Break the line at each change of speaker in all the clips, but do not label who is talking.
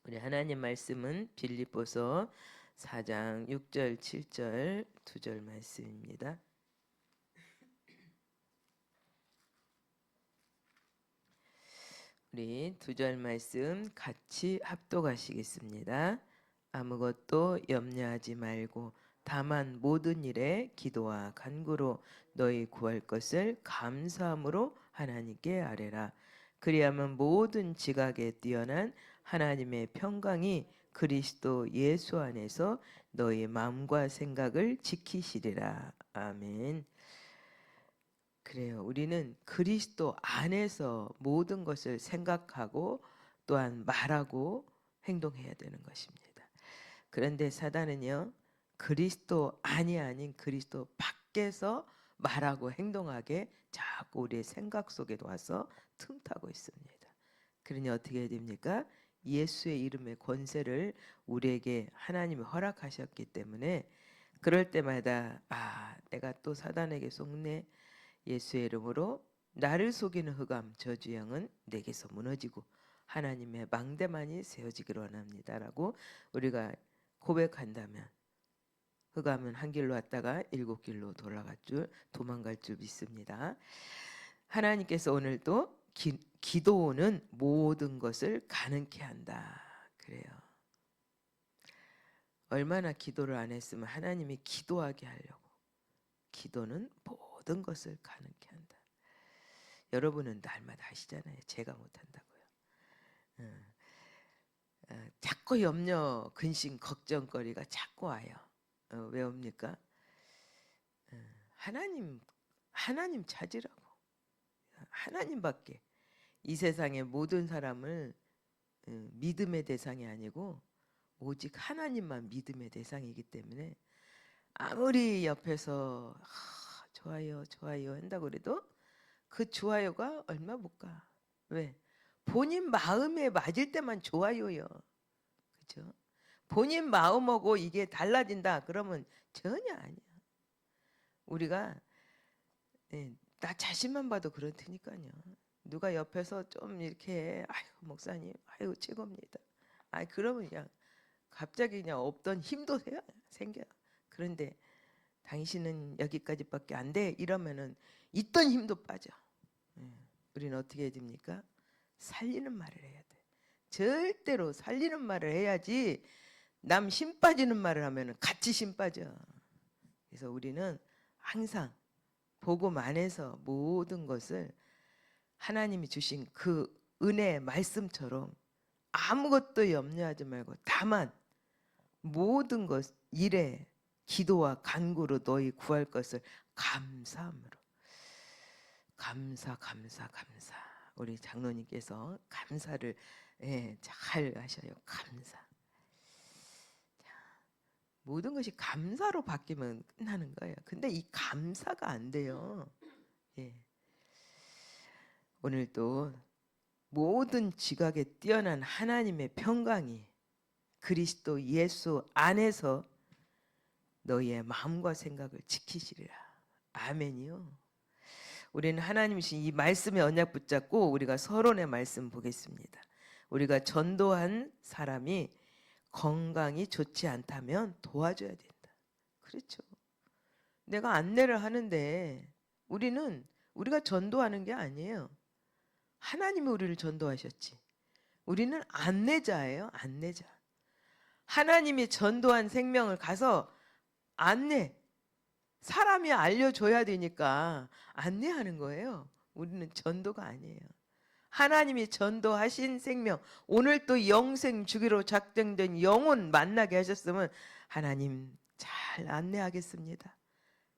우리 하나님 말씀은 빌립보서 4장 6절 7절 2절 말씀입니다. 우리 2절 말씀 같이 합독하시겠습니다. 아무것도 염려하지 말고 다만 모든 일에 기도와 간구로 너희 구할 것을 감사함으로 하나님께 아뢰라. 그리하면 모든 지각에 뛰어난 하나님의 평강이 그리스도 예수 안에서 너희 마음과 생각을 지키시리라. 아멘. 그래요. 우리는 그리스도 안에서 모든 것을 생각하고 또한 말하고 행동해야 되는 것입니다. 그런데 사단은요, 그리스도 안이 아닌 그리스도 밖에서 말하고 행동하게 자꾸 우리의 생각 속에 와서 틈타고 있습니다. 그러니 어떻게 해야 됩니까? 예수의 이름의 권세를 우리에게 하나님이 허락하셨기 때문에 그럴 때마다 내가 또 사단에게 속네. 예수의 이름으로 나를 속이는 흑암 저주영은 내게서 무너지고 하나님의 망대만이 세워지기를 원합니다라고 우리가 고백한다면 흑암은 한 길로 왔다가 7길로 도망갈 줄 믿습니다. 하나님께서 오늘도 기도는 모든 것을 가능케 한다. 그래요. 얼마나 기도를 안 했으면 하나님이 기도하게 하려고. 기도는 모든 것을 가능케 한다. 여러분은 날마다 하시잖아요. 제가 못한다고요. 자꾸 염려, 근심, 걱정거리가 자꾸 와요. 왜 옵니까? 하나님 찾으라고. 하나님밖에 이 세상의 모든 사람을 믿음의 대상이 아니고 오직 하나님만 믿음의 대상이기 때문에 아무리 옆에서 좋아요 좋아요 한다고 그래도 그 좋아요가 얼마 못 가. 왜? 본인 마음에 맞을 때만 좋아요요. 그렇죠? 본인 마음하고 이게 달라진다 그러면 전혀 아니야. 우리가 나 자신만 봐도 그렇다니까요. 누가 옆에서 좀 이렇게 아유 목사님 아유 최고입니다. 그러면 그냥 갑자기 그냥 없던 힘도 생겨. 그런데 당신은 여기까지밖에 안 돼 이러면은 있던 힘도 빠져. 우리는 어떻게 해야 됩니까? 살리는 말을 해야 돼. 절대로 살리는 말을 해야지 남 힘 빠지는 말을 하면은 같이 힘 빠져. 그래서 우리는 항상 복음 안에서 모든 것을 하나님이 주신 그 은혜의 말씀처럼 아무것도 염려하지 말고 다만 모든 것 일에 기도와 간구로 너희 구할 것을 감사함으로 감사. 우리 장로님께서 감사를 잘 하셔요. 감사. 모든 것이 감사로 바뀌면 끝나는 거예요. 근데 이 감사가 안 돼요. 오늘도 모든 지각에 뛰어난 하나님의 평강이 그리스도 예수 안에서 너희의 마음과 생각을 지키시리라. 아멘이요. 우리는 하나님이신 이 말씀의 언약 붙잡고 우리가 서론의 말씀 보겠습니다. 우리가 전도한 사람이 건강이 좋지 않다면 도와줘야 된다. 그렇죠. 내가 안내를 하는데 우리가 전도하는 게 아니에요. 하나님이 우리를 전도하셨지. 우리는 안내자예요. 안내자. 하나님이 전도한 생명을 가서 사람이 알려줘야 되니까 안내하는 거예요. 우리는 전도가 아니에요. 하나님이 전도하신 생명, 오늘 또 영생 주기로 작정된 영혼 만나게 하셨으면 하나님 잘 안내하겠습니다.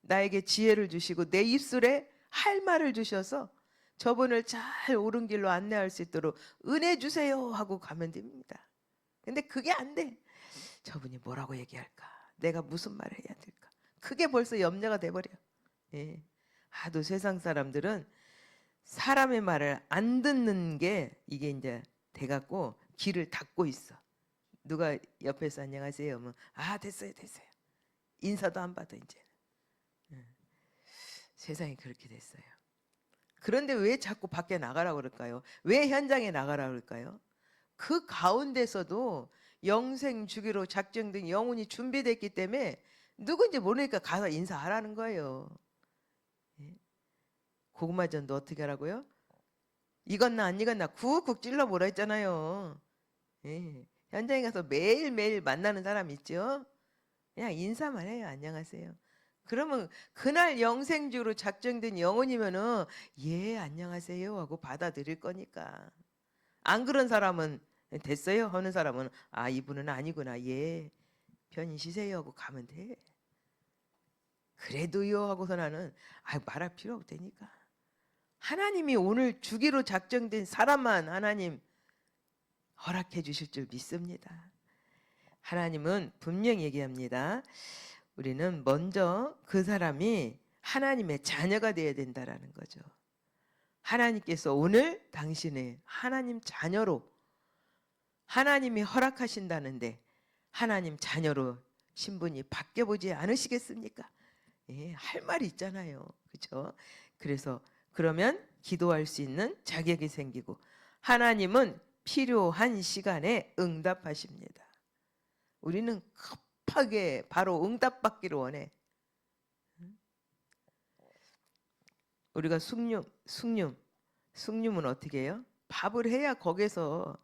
나에게 지혜를 주시고 내 입술에 할 말을 주셔서 저분을 잘 옳은 길로 안내할 수 있도록 은혜 주세요 하고 가면 됩니다. 근데 그게 안 돼. 저분이 뭐라고 얘기할까? 내가 무슨 말을 해야 될까? 그게 벌써 염려가 돼버려. 하도 세상 사람들은 사람의 말을 안 듣는 게 이게 이제 돼갖고 귀를 닫고 있어. 누가 옆에서 안녕하세요 하면 됐어요. 인사도 안 받아 이제. 세상이 그렇게 됐어요. 그런데 왜 자꾸 밖에 나가라고 그럴까요? 왜 현장에 나가라고 그럴까요? 그 가운데서도 영생 주기로 작정된 영혼이 준비됐기 때문에 누군지 모르니까 가서 인사하라는 거예요. 예. 고구마전도 어떻게 하라고요? 익었나 안 익었나 쿡쿡 찔러보라 했잖아요. 예. 현장에 가서 매일매일 만나는 사람 있죠? 그냥 인사만 해요. 안녕하세요. 그러면 그날 영생주로 작정된 영혼이면은 예 안녕하세요 하고 받아들일 거니까. 안 그런 사람은 됐어요 하는 사람은 아 이분은 아니구나 예 편히 쉬세요 하고 가면 돼. 그래도요 하고서 나는 아 말할 필요 없다니까. 하나님이 오늘 주기로 작정된 사람만 하나님 허락해 주실 줄 믿습니다. 하나님은 분명히 얘기합니다. 우리는 먼저 그 사람이 하나님의 자녀가 되어야 된다라는 거죠. 하나님께서 오늘 당신의 하나님 자녀로 하나님이 허락하신다는데 하나님 자녀로 신분이 바뀌어보지 않으시겠습니까? 예, 할 말이 있잖아요. 그렇죠? 그래서 그러면 기도할 수 있는 자격이 생기고 하나님은 필요한 시간에 응답하십니다. 우리는 급하게 바로 응답받기를 원해. 우리가 숭늉은 어떻게 해요? 밥을 해야 거기서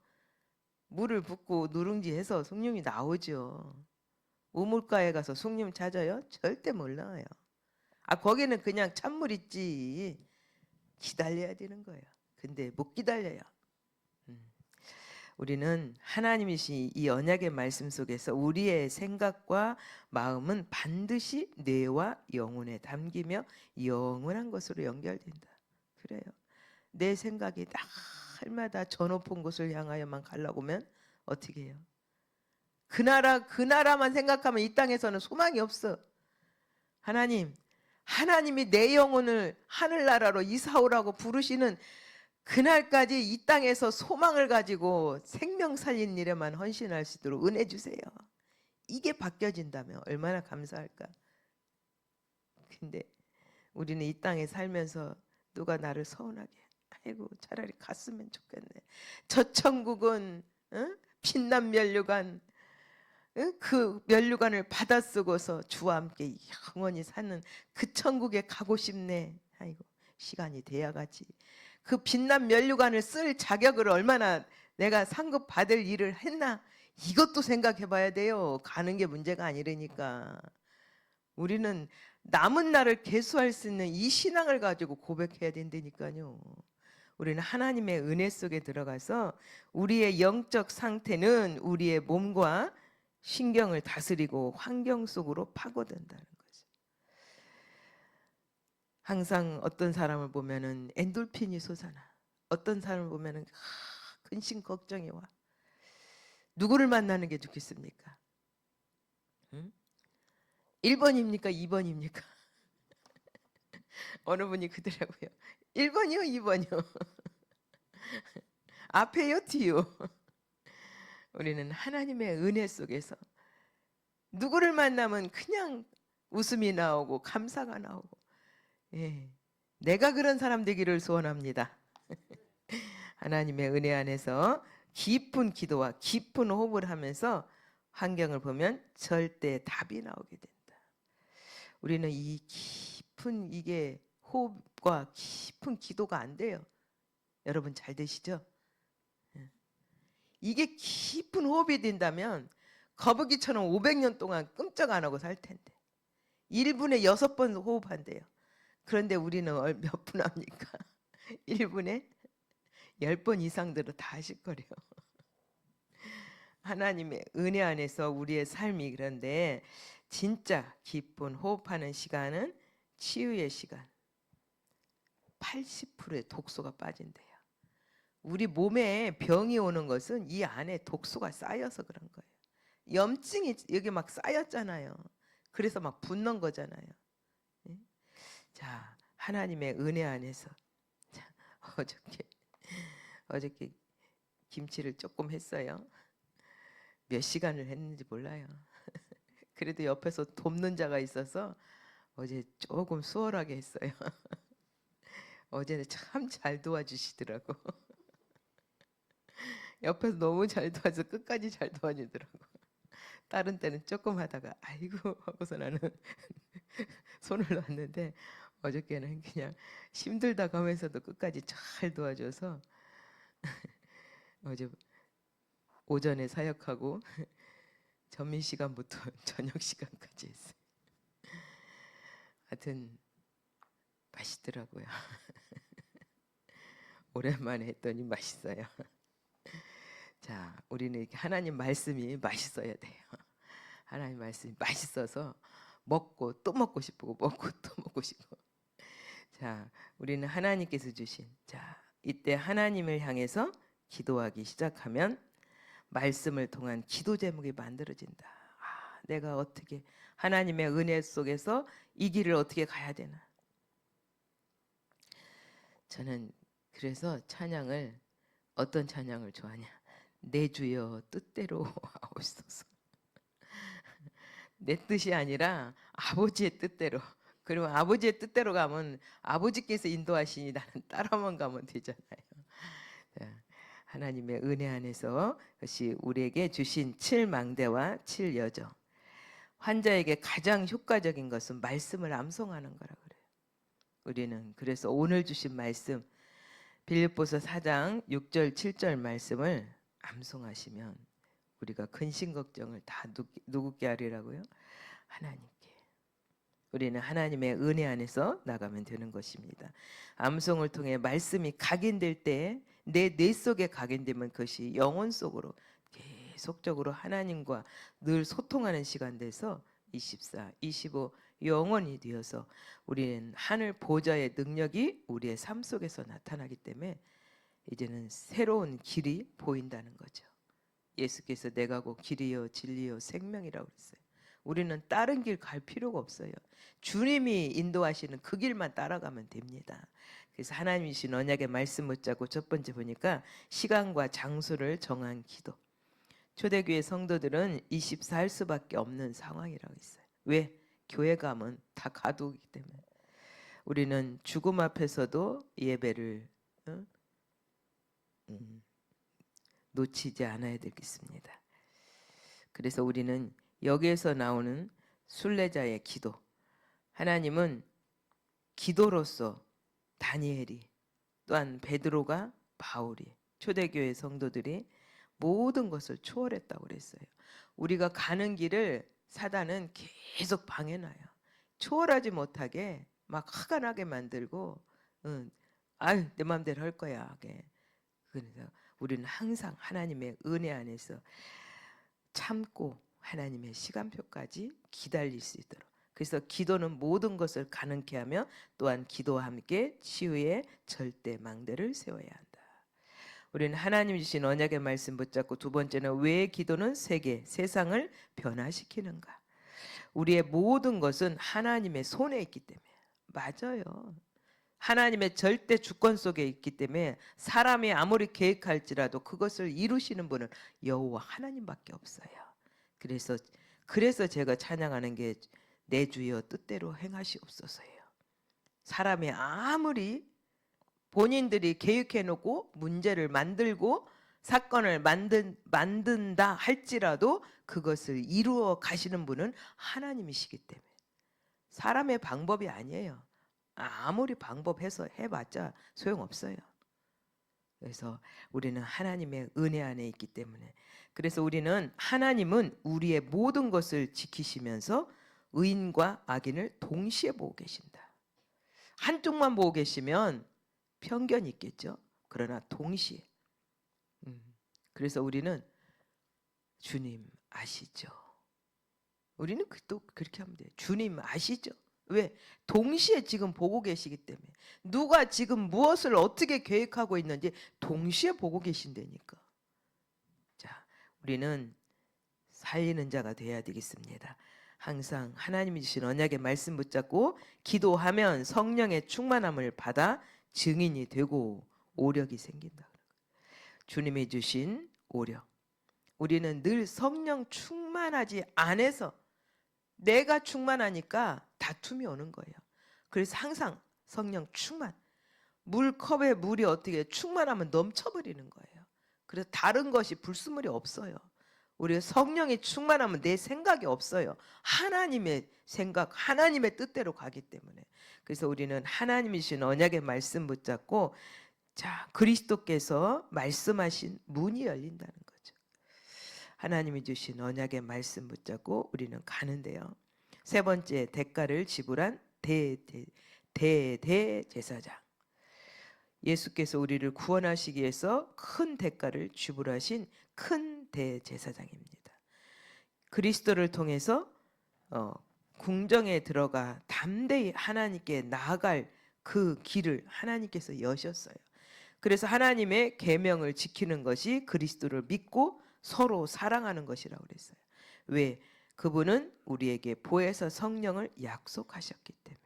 물을 붓고 누룽지해서 숭늉이 나오죠. 우물가에 가서 숭늉 찾아요? 절대 몰라요. 아 거기는 그냥 찬물 있지. 기다려야 되는 거예요. 근데 못 기다려요. 우리는 하나님이신 이 언약의 말씀 속에서 우리의 생각과 마음은 반드시 뇌와 영혼에 담기며 영원한 것으로 연결된다. 그래요. 내 생각이 날마다 저 높은 곳을 향하여만 가려고 하면 어떻게 해요? 그 나라만 생각하면 이 땅에서는 소망이 없어. 하나님이 내 영혼을 하늘나라로 이사오라고 부르시는 그날까지 이 땅에서 소망을 가지고 생명 살린 일에만 헌신할 수 있도록 은혜 주세요. 이게 바뀌어진다면 얼마나 감사할까. 근데 우리는 이 땅에 살면서 누가 나를 서운하게 아이고 차라리 갔으면 좋겠네. 저 천국은 빛난 면류관 그 면류관을 받아 쓰고서 주와 함께 영원히 사는 그 천국에 가고 싶네. 아이고 시간이 돼야 가지. 그 빛난 면류관을 쓸 자격을 얼마나 내가 상급 받을 일을 했나 이것도 생각해 봐야 돼요. 가는 게 문제가 아니라니까. 우리는 남은 날을 계수할 수 있는 이 신앙을 가지고 고백해야 된다니까요. 우리는 하나님의 은혜 속에 들어가서 우리의 영적 상태는 우리의 몸과 신경을 다스리고 환경 속으로 파고든다는 거죠. 항상 어떤 사람을 보면은 엔돌핀이 솟아나. 어떤 사람을 보면은 근심 걱정이 와. 누구를 만나는 게 좋겠습니까? 응? 1번입니까? 2번입니까? 어느 분이 그러더라고요. 1번이요? 2번이요? 앞에요? 뒤요? 우리는 하나님의 은혜 속에서 누구를 만나면 그냥 웃음이 나오고 감사가 나오고 예, 내가 그런 사람 되기를 소원합니다. 하나님의 은혜 안에서 깊은 기도와 깊은 호흡을 하면서 환경을 보면 절대 답이 나오게 된다. 우리는 이 깊은 이게 호흡과 깊은 기도가 안 돼요. 여러분 잘 되시죠? 이게 깊은 호흡이 된다면 거북이처럼 500년 동안 끔찍 안 하고 살 텐데 1분에 6번 호흡한대요. 그런데 우리는 몇 분 합니까? 1분에 10번 이상 들어 다 하실 거래요. 하나님의 은혜 안에서 우리의 삶이 그런데 진짜 깊은 호흡하는 시간은 치유의 시간. 80%의 독소가 빠진대요. 우리 몸에 병이 오는 것은 이 안에 독소가 쌓여서 그런 거예요. 염증이 여기 막 쌓였잖아요. 그래서 막 붓는 거잖아요. 자, 하나님의 은혜 안에서 자, 어저께 김치를 조금 했어요. 몇 시간을 했는지 몰라요. 그래도 옆에서 돕는 자가 있어서 어제 조금 수월하게 했어요. 어제는 참 잘 도와주시더라고. 옆에서 너무 잘 도와서 끝까지 잘 도와주더라고. 다른 때는 조금 하다가 아이고 하고서 나는 손을 놨는데 어저께는 그냥 힘들다 가면서도 끝까지 잘 도와줘서 어제 오전에 사역하고 점심시간부터 저녁 시간까지 했어요. 하여튼 맛있더라고요. 오랜만에 했더니 맛있어요. 자, 우리는 이렇게 하나님 말씀이 맛있어야 돼요. 하나님 말씀이 맛있어서 먹고 또 먹고 싶고 먹고 또 먹고 싶고. 자, 우리는 하나님께서 주신 이때 하나님을 향해서 기도하기 시작하면 말씀을 통한 기도 제목이 만들어진다. 내가 어떻게 하나님의 은혜 속에서 이 길을 어떻게 가야 되나. 저는 그래서 찬양을 어떤 찬양을 좋아하냐. 내 주여 뜻대로 하옵소서. 내 뜻이 아니라 아버지의 뜻대로. 그러면 아버지의 뜻대로 가면 아버지께서 인도하시니 나는 따라만 가면 되잖아요. 하나님의 은혜 안에서 그것이 우리에게 주신 7망대와 7여정. 환자에게 가장 효과적인 것은 말씀을 암송하는 거라 그래요. 우리는 그래서 오늘 주신 말씀 빌립보서 4장 6절 7절 말씀을 암송하시면 우리가 근심 걱정을 다 누구께 하리라고요? 하나님께. 우리는 하나님의 은혜 안에서 나가면 되는 것입니다. 암송을 통해 말씀이 각인될 때 내 뇌 속에 각인되면 그것이 영혼 속으로 계속적으로 하나님과 늘 소통하는 시간 돼서 24, 25 영원히 되어서 우리는 하늘 보좌의 능력이 우리의 삶 속에서 나타나기 때문에 이제는 새로운 길이 보인다는 거죠. 예수께서 내가 곧 길이요 진리요 생명이라고 그랬어요. 우리는 다른 길 갈 필요가 없어요. 주님이 인도하시는 그 길만 따라가면 됩니다. 그래서 하나님이 주신 언약의 말씀 붙잡고 첫 번째 보니까 시간과 장소를 정한 기도. 초대교회 성도들은 24할 수밖에 없는 상황이라고 했어요. 왜? 교회 가면 다 가두기 때문에. 우리는 죽음 앞에서도 예배를 놓치지 않아야 되겠습니다. 그래서 우리는 여기에서 나오는 순례자의 기도. 하나님은 기도로서 다니엘이 또한 베드로가 바울이 초대교회 성도들이 모든 것을 초월했다고 그랬어요. 우리가 가는 길을 사단은 계속 방해놔요. 초월하지 못하게 막 화가 나게 만들고 아유 내 마음대로 할 거야 하게. 그래서 우리는 항상 하나님의 은혜 안에서 참고 하나님의 시간표까지 기다릴 수 있도록. 그래서 기도는 모든 것을 가능케 하며 또한 기도와 함께 치유의 절대 망대를 세워야 한다. 우리는 하나님 주신 언약의 말씀 붙잡고 두 번째는 왜 기도는 세상을 변화시키는가. 우리의 모든 것은 하나님의 손에 있기 때문에. 맞아요. 하나님의 절대 주권 속에 있기 때문에 사람이 아무리 계획할지라도 그것을 이루시는 분은 여호와 하나님밖에 없어요. 그래서 제가 찬양하는 게 내 주여 뜻대로 행하시옵소서예요. 사람이 아무리 본인들이 계획해놓고 문제를 만들고 사건을 만든다 할지라도 그것을 이루어 가시는 분은 하나님이시기 때문에 사람의 방법이 아니에요. 아무리 방법해서 해봤자 소용없어요. 그래서 우리는 하나님의 은혜 안에 있기 때문에 그래서 우리는 하나님은 우리의 모든 것을 지키시면서 의인과 악인을 동시에 보고 계신다. 한쪽만 보고 계시면 편견이 있겠죠. 그러나 동시에 그래서 우리는 주님 아시죠. 우리는 또 그렇게 하면 돼요. 주님 아시죠. 왜? 동시에 지금 보고 계시기 때문에 누가 지금 무엇을 어떻게 계획하고 있는지 동시에 보고 계신다니까. 자, 우리는 살리는 자가 되어야 되겠습니다. 항상 하나님이 주신 언약의 말씀 붙잡고 기도하면 성령의 충만함을 받아 증인이 되고 오력이 생긴다. 주님이 주신 오력. 우리는 늘 성령 충만하지 않아서 내가 충만하니까 다툼이 오는 거예요. 그래서 항상 성령 충만. 물컵에 물이 어떻게 충만하면 넘쳐버리는 거예요. 그래서 다른 것이 불순물이 없어요. 우리가 성령이 충만하면 내 생각이 없어요. 하나님의 생각, 하나님의 뜻대로 가기 때문에. 그래서 우리는 하나님이 주신 언약의 말씀 붙잡고, 자, 그리스도께서 말씀하신 문이 열린다는 거죠. 하나님이 주신 언약의 말씀 붙잡고 우리는 가는데요. 세 번째, 대가를 지불한 대제사장. 예수께서 우리를 구원하시기 위해서 큰 대가를 지불하신 큰 대제사장입니다. 그리스도를 통해서 궁정에 들어가 담대히 하나님께 나아갈 그 길을 하나님께서 여셨어요. 그래서 하나님의 계명을 지키는 것이 그리스도를 믿고 서로 사랑하는 것이라고 그랬어요. 왜? 그분은 우리에게 보혜사 성령을 약속하셨기 때문에.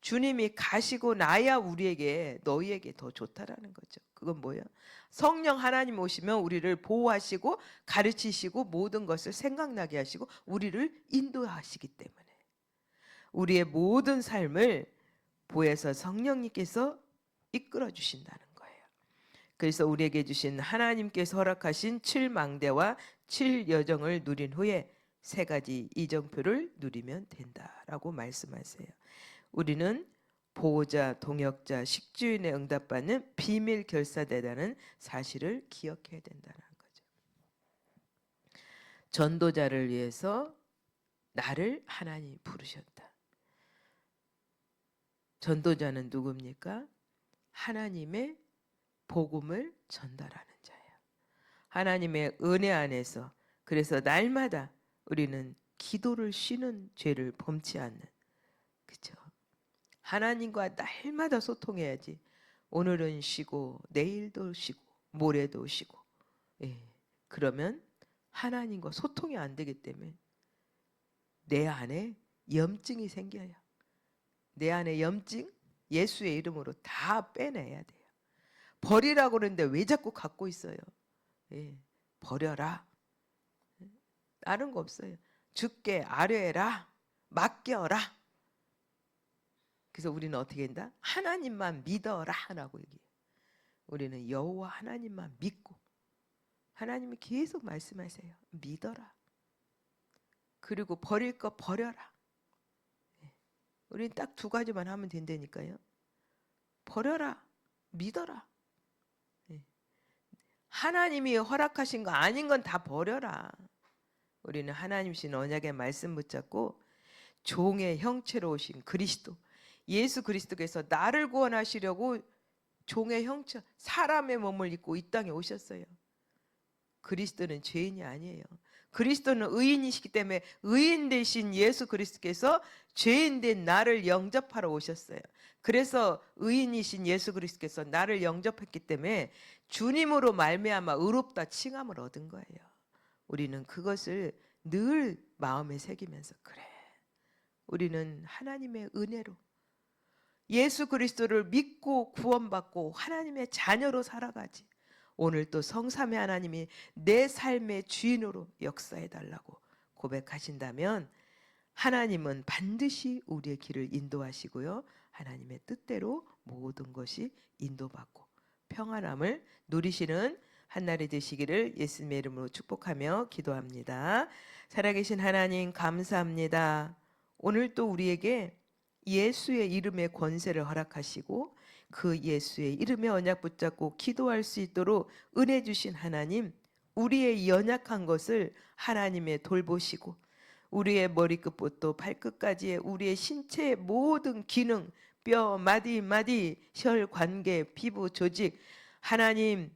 주님이 가시고 나야 우리에게 너희에게 더 좋다라는 거죠. 그건 뭐예요? 성령 하나님 오시면 우리를 보호하시고 가르치시고 모든 것을 생각나게 하시고 우리를 인도하시기 때문에 우리의 모든 삶을 보혜사 성령님께서 이끌어 주신다는 거예요. 그래서 우리에게 주신 하나님께서 허락하신 7망대와 7여정을 누린 후에 세 가지 이정표를 누리면 된다라고 말씀하세요. 우리는 보호자, 동역자, 식주인의 응답받는 비밀 결사대라는 사실을 기억해야 된다는 거죠. 전도자를 위해서 나를 하나님이 부르셨다. 전도자는 누굽니까? 하나님의 복음을 전달하는 자예요. 하나님의 은혜 안에서, 그래서 날마다 우리는 기도를 쉬는 죄를 범치 않는, 그렇죠? 하나님과 날마다 소통해야지. 오늘은 쉬고 내일도 쉬고 모레도 쉬고, 예. 그러면 하나님과 소통이 안 되기 때문에 내 안에 염증이 생겨요. 내 안에 염증, 예수의 이름으로 다 빼내야 돼요. 버리라고 그러는데 왜 자꾸 갖고 있어요? 예. 버려라. 다른 거 없어요. 주께 아뢰라. 맡겨라. 그래서 우리는 어떻게 한다? 하나님만 믿어라 라고 얘기해요. 우리는 여호와 하나님만 믿고, 하나님이 계속 말씀하세요. 믿어라. 그리고 버릴 거 버려라. 우리는 딱 두 가지만 하면 된다니까요. 버려라. 믿어라. 하나님이 허락하신 거 아닌 건 다 버려라. 우리는 하나님 신 언약의 말씀 붙잡고 종의 형체로 오신 그리스도, 예수 그리스도께서 나를 구원하시려고 종의 형체, 사람의 몸을 입고 이 땅에 오셨어요. 그리스도는 죄인이 아니에요. 그리스도는 의인이시기 때문에 의인 되신 예수 그리스도께서 죄인 된 나를 영접하러 오셨어요. 그래서 의인이신 예수 그리스도께서 나를 영접했기 때문에 주님으로 말미암아 의롭다 칭함을 얻은 거예요. 우리는 그것을 늘 마음에 새기면서, 그래, 우리는 하나님의 은혜로 예수 그리스도를 믿고 구원받고 하나님의 자녀로 살아가지. 오늘 또 성삼위 하나님이 내 삶의 주인으로 역사해달라고 고백하신다면 하나님은 반드시 우리의 길을 인도하시고요. 하나님의 뜻대로 모든 것이 인도받고 평안함을 누리시는 한날이 되시기를 예수님의 이름으로 축복하며 기도합니다. 살아계신 하나님 감사합니다. 오늘 또 우리에게 예수의 이름의 권세를 허락하시고 그 예수의 이름의 언약 붙잡고 기도할 수 있도록 은혜 주신 하나님, 우리의 연약한 것을 하나님의 돌보시고 우리의 머리끝부터 발끝까지의 우리의 신체의 모든 기능, 뼈, 마디, 혈, 관계, 피부, 조직, 하나님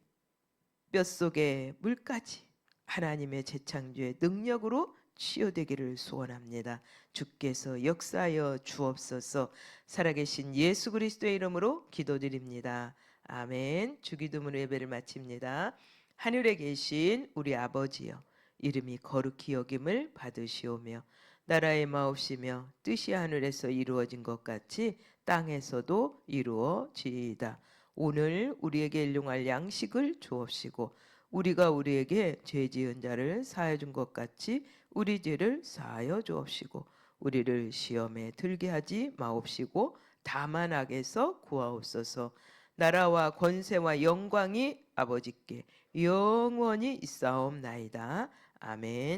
뼛속의 물까지 하나님의 재창조의 능력으로 치유되기를 소원합니다. 주께서 역사하여 주옵소서. 살아계신 예수 그리스도의 이름으로 기도드립니다. 아멘. 주기도문의 예배를 마칩니다. 하늘에 계신 우리 아버지여, 이름이 거룩히 여김을 받으시오며 나라의 마옵시며 뜻이 하늘에서 이루어진 것 같이 땅에서도 이루어지이다. 오늘 우리에게 일용할 양식을 주옵시고 우리가 우리에게 죄 지은 자를 사하여 준 것 같이 우리 죄를 사하여 주옵시고 우리를 시험에 들게 하지 마옵시고 다만 악에서 구하옵소서. 나라와 권세와 영광이 아버지께 영원히 있사옵나이다. 아멘.